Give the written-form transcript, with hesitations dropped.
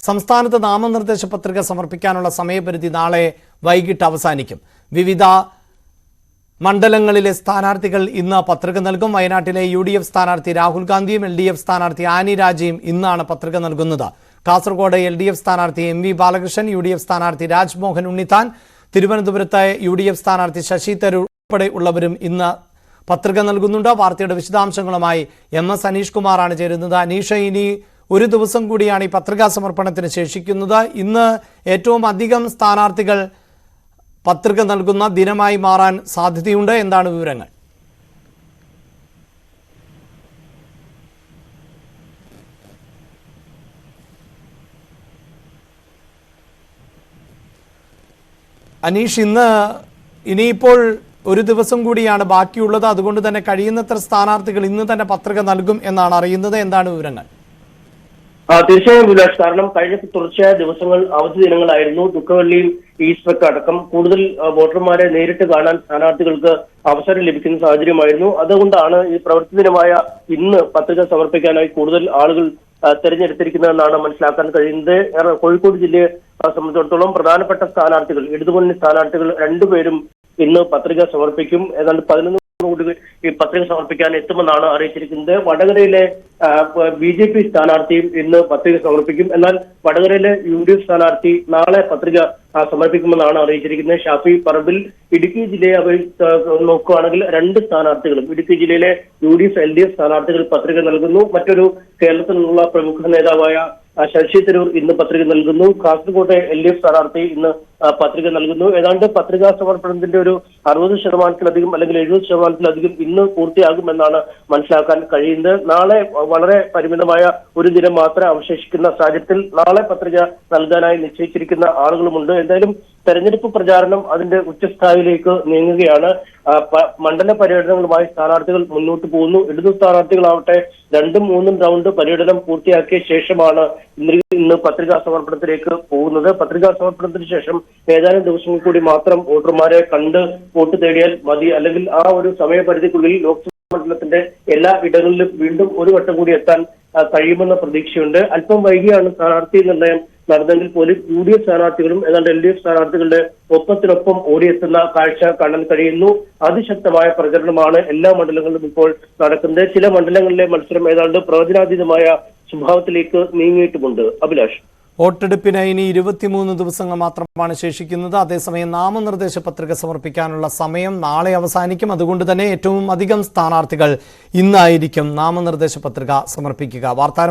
സംസ്ഥാനത്ത് നാമനിർദ്ദേശ പത്രിക സമർപ്പിക്കാനുള്ള സമയപരിധി നാളെ വൈകിട്ട് അവസാനിക്കും. വിവിധ മണ്ഡലങ്ങളിലെ സ്ഥാനാർത്ഥികൾ ഇന്ന് പത്രിക നൽകും. വയനാട്ടിലെ UDF സ്ഥാനാർത്ഥി രാഹുൽ ഗാന്ധിയും LDF സ്ഥാനാർത്ഥി ആനി രാജയും ഇന്നാണ് പത്രിക നൽകുന്നത്. കാസർഗോഡ് LDF സ്ഥാനാർത്ഥി MV ബാലകൃഷ്ണൻ, UDF സ്ഥാനാർത്ഥി രാജ്മോഹൻ ഉണ്ണിത്താൻ, തിരുവനന്തപുരത്തെ UDF സ്ഥാനാർത്ഥി ശശി തരൂർ ഉൾപ്പെടെ ഉള്ളവരും ഇന്ന് പത്രിക നൽകുന്നുണ്ട്. വാർത്തയുടെ വിശദാംശങ്ങളുമായി MS അനീഷ് കുമാറാണ് ചേരുന്നത്. അനീഷ്, ഇനി ഒരു ദിവസം കൂടിയാണ് ഈ പത്രികാ സമർപ്പണത്തിന് ശേഷിക്കുന്നത്. ഇന്ന് ഏറ്റവും അധികം സ്ഥാനാർത്ഥികൾ പത്രിക നൽകുന്ന ദിനമായി മാറാൻ സാധ്യതയുണ്ട്. എന്താണ് വിവരങ്ങൾ? അനീഷ്, ഇനിയിപ്പോൾ ഒരു ദിവസം കൂടിയാണ് ബാക്കിയുള്ളത്. അതുകൊണ്ട് തന്നെ കഴിയുന്നത്ര സ്ഥാനാർത്ഥികൾ ഇന്ന് തന്നെ പത്രിക നൽകും എന്നാണ് അറിയുന്നത്. എന്താണ് വിവരങ്ങൾ? തീർച്ചയായും വിലാസ്, കാരണം കഴിഞ്ഞ തുടർച്ചയായ ദിവസങ്ങൾ അവധി ദിനങ്ങളായിരുന്നു. ദുഃഖവെള്ളിയും ഈസ്റ്ററൊക്കെ അടക്കം കൂടുതൽ വോട്ടർമാരെ നേരിട്ട് കാണാൻ സ്ഥാനാർത്ഥികൾക്ക് അവസരം ലഭിക്കുന്ന സാഹചര്യമായിരുന്നു. അതുകൊണ്ടാണ് ഈ പ്രവൃത്തി ദിനമായ ഇന്ന് പത്രിക സമർപ്പിക്കാനായി കൂടുതൽ ആളുകൾ തെരഞ്ഞെടുത്തിരിക്കുന്നതെന്നാണ് മനസ്സിലാക്കാൻ കഴിയുന്നത്. കോഴിക്കോട് ജില്ലയെ സംബന്ധിച്ചിടത്തോളം പ്രധാനപ്പെട്ട സ്ഥാനാർത്ഥികൾ, ഇടതുമുന്നണി സ്ഥാനാർത്ഥികൾ രണ്ടുപേരും ഇന്ന് പത്രിക സമർപ്പിക്കും. ഏതാണ്ട് 11 ഈ പത്രിക സമർപ്പിക്കാൻ എത്തുമെന്നാണ് അറിയിച്ചിരിക്കുന്നത്. വടകരയിലെ BJP സ്ഥാനാർത്ഥിയും ഇന്ന് പത്രിക സമർപ്പിക്കും. എന്നാൽ വടകരയിലെ UDF സ്ഥാനാർത്ഥി നാളെ പത്രിക സമർപ്പിക്കുമെന്നാണ് അറിയിച്ചിരിക്കുന്നത്. ഷാഫി പറമ്പിൽ. ഇടുക്കി ജില്ലയെ നോക്കുകയാണെങ്കിൽ 2 സ്ഥാനാർത്ഥികളും ഇടുക്കി ജില്ലയിലെ UDF LDF സ്ഥാനാർത്ഥികൾ പത്രിക നൽകുന്നു. മറ്റൊരു കേരളത്തിൽ നിന്നുള്ള പ്രമുഖ നേതാവായ ശശി തരൂർ ഇന്ന് പത്രിക നൽകുന്നു. കാസർകോട്ടെ LDF സ്ഥാനാർത്ഥി ഇന്ന് പത്രിക നൽകുന്നു. ഏതാണ്ട് പത്രികാ സമർപ്പണത്തിന്റെ ഒരു 60% അല്ലെങ്കിൽ 70% ഇന്ന് പൂർത്തിയാകുമെന്നാണ് മനസ്സിലാക്കാൻ കഴിയുന്നത്. നാളെ വളരെ പരിമിതമായ ഒരു ദിനം മാത്രമേ അവശേഷിക്കുന്ന സാഹചര്യത്തിൽ നാളെ പത്രിക നൽകാനായി നിശ്ചയിച്ചിരിക്കുന്ന ആളുകളുമുണ്ട്. എന്തായാലും തെരഞ്ഞെടുപ്പ് പ്രചാരണം അതിന്റെ ഉച്ചസ്ഥായിലേക്ക് നീങ്ങുകയാണ്. മണ്ഡല പര്യടനങ്ങളുമായി സ്ഥാനാർത്ഥികൾ മുന്നോട്ട് പോകുന്നു. ഇടതു സ്ഥാനാർത്ഥികളാവട്ടെ 2ഉം 3ഉം റൗണ്ട് പര്യടനം പൂർത്തിയാക്കിയ ശേഷമാണ് ഇന്ന് പത്രികാ സമർപ്പണത്തിലേക്ക് പോകുന്നത്. പത്രികാ സമർപ്പണത്തിന് ശേഷം ഏതാനും ദിവസങ്ങൾ കൂടി മാത്രം വോട്ടർമാരെ കണ്ട് വോട്ട് തേടിയാൽ മതി. അല്ലെങ്കിൽ ആ ഒരു സമയപരിധിക്കുള്ളിൽ ലോക്സഭാ മണ്ഡലത്തിന്റെ എല്ലാ ഇടങ്ങളിലും വീണ്ടും ഒരു വട്ടം കൂടി എത്താൻ കഴിയുമെന്ന പ്രതീക്ഷയുണ്ട്. അല്പം വൈകിയാണ് സ്ഥാനാർത്ഥി നിർണയം നടന്നെങ്കിൽ പോലും UDF സ്ഥാനാർത്ഥികളും ഏതാണ്ട് LDF സ്ഥാനാർത്ഥികളുടെ ഒപ്പത്തിനൊപ്പം ഓടിയെത്തുന്ന കാഴ്ച കാണാൻ കഴിയുന്നു. അതിശക്തമായ പ്രചരണമാണ് എല്ലാ മണ്ഡലങ്ങളിലും ഇപ്പോൾ നടക്കുന്നത്. ചില മണ്ഡലങ്ങളിലെ മത്സരം ഏതാണ്ട് പ്രവചനാതീതമായ സ്വഭാവത്തിലേക്ക് നീങ്ങിയിട്ടുമുണ്ട്. അഭിലാഷ്, വോട്ടെടുപ്പിന് ഇനി 23 ദിവസങ്ങൾ മാത്രമാണ് ശേഷിക്കുന്നത്. അതേസമയം നാമനിർദ്ദേശ പത്രിക സമർപ്പിക്കാനുള്ള സമയം നാളെ അവസാനിക്കും. അതുകൊണ്ട് തന്നെ ഏറ്റവും അധികം സ്ഥാനാർത്ഥികൾ ഇന്നായിരിക്കും നാമനിർദ്ദേശ പത്രിക സമർപ്പിക്കുക. വാർത്താ